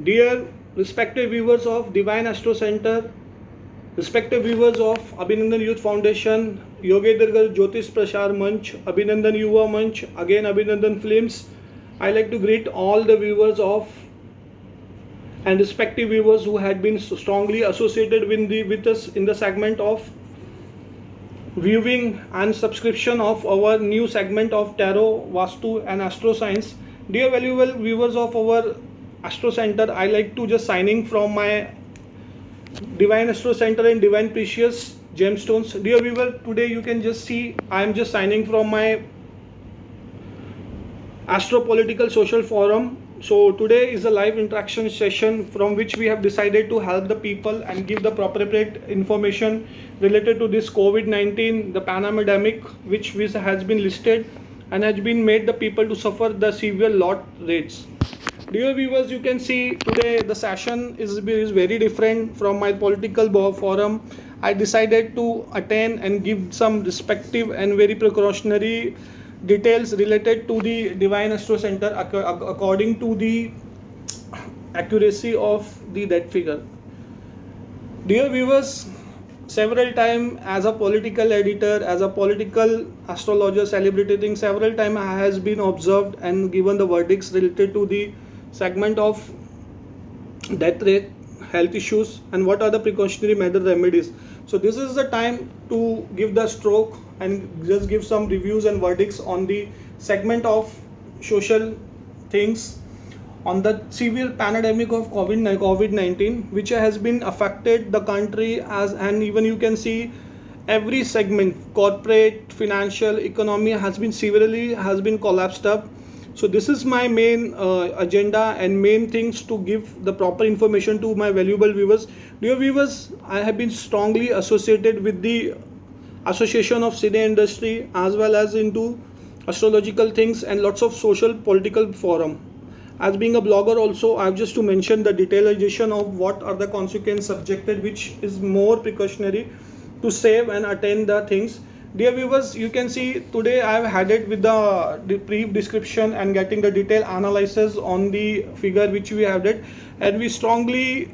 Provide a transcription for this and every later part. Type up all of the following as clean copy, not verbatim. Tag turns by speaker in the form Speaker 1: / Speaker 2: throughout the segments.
Speaker 1: Dear respected viewers of Divine Astro Center, respected viewers of Abhinandan Youth Foundation, Yogendra Jyotish Prashar Manch, Abhinandan Yuva Manch, again Abhinandan Films, I like to greet all the viewers of and respective viewers who had been strongly associated with us in the segment of viewing and subscription of our new segment of Tarot, Vastu and Astro Science. Dear valuable viewers of our Astro Center, I like to just signing from my Divine Astro Center and Divine Precious Gemstones. Dear viewer, today you can just see I am just signing from my Astro Political Social Forum. So today is a live interaction session from which we have decided to help the people and give the appropriate information related to this COVID-19, the pandemic, which has been listed and has been made the people to suffer the severe lot rates. Dear viewers, you can see today the session is very different from my political forum. I decided to attend and give some respective and very precautionary details related to the Divine Astro Center according to the accuracy of the dead figure. Dear viewers, several times as a political editor, as a political astrologer, celebrity thing, several times has been observed and given the verdicts related to the segment of death rate, health issues, and what are the precautionary measure remedies. So this is the time to give the stroke and just give some reviews and verdicts on the segment of social things on the severe pandemic of COVID-19, which has been affected the country as, and even you can see every segment, corporate, financial, economy has been severely collapsed up. So this is my main agenda and main things to give the proper information to my valuable viewers. Dear viewers, I have been strongly associated with the Association of Cine Industry as well as into astrological things and lots of social political forum. As being a blogger also, I have just to mention the detailization of what are the consequences subjected, which is more precautionary to save and attain the things. Dear viewers, you can see today I have had it with the brief description and getting the detailed analysis on the figure which we have did, and we strongly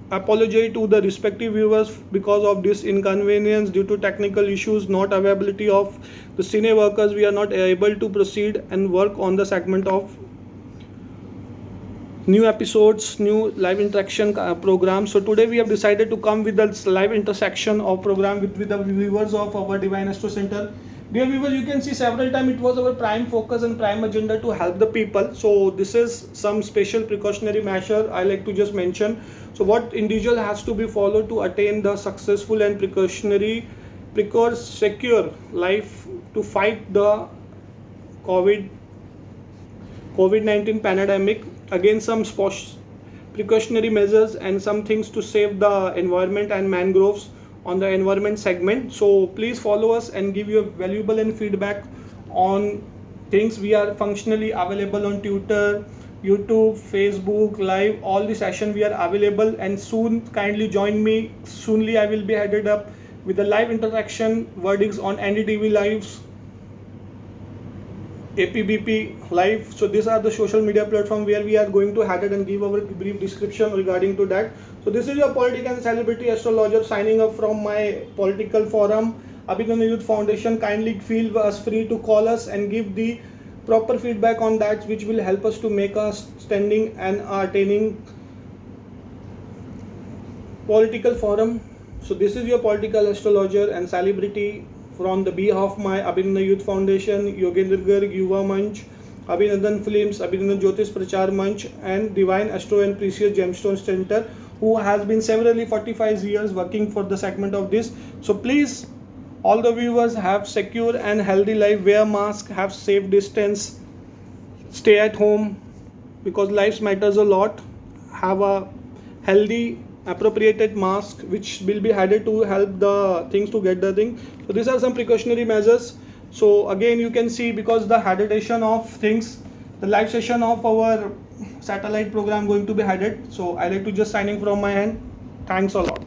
Speaker 1: apologize to the respective viewers because of this inconvenience due to technical issues, not availability of the cine workers. We are not able to proceed and work on the segment of new episodes, new live interaction programs. So today we have decided to come with the live intersection of program with the viewers of our Divine Astro Center. Dear viewers, you can see several times it was our prime focus and prime agenda to help the people. So this is some special precautionary measure I like to just mention. So what individual has to be followed to attain the successful and secure life to fight the COVID-19 pandemic. Again, some precautionary measures and some things to save the environment and mangroves on the environment segment. So please follow us and give your valuable and feedback on things. We are functionally available on Twitter, YouTube, Facebook, Live, all the session we are available, and soon kindly join me. Soonly I will be headed up with the live interaction verdicts on NDTV Lives, APBP Live. So these are the social media platform where we are going to head it and give our brief description regarding to that. So this is your political and celebrity astrologer signing up from my political forum, Abhinandan Youth Foundation. Kindly feel us free to call us and give the proper feedback on that, which will help us to make us standing and attaining political forum. So this is your political astrologer and celebrity from the behalf of my Abhinandan Youth Foundation, Yogendra Yuva Manch, Abhinandan Films, Abhinandan Jyotish Prachar Manch, and Divine Astro and Precious Gemstones Center, who has been severally 45 years working for the segment of this. So please, all the viewers, have secure and healthy life, wear mask, have safe distance, stay at home because life matters a lot. Have a healthy appropriated mask which will be added to help the things to get the thing. So these are some precautionary measures. So again you can see, because the headation of things, the live session of our satellite program going to be headed. So I like to just signing from my end. Thanks a lot.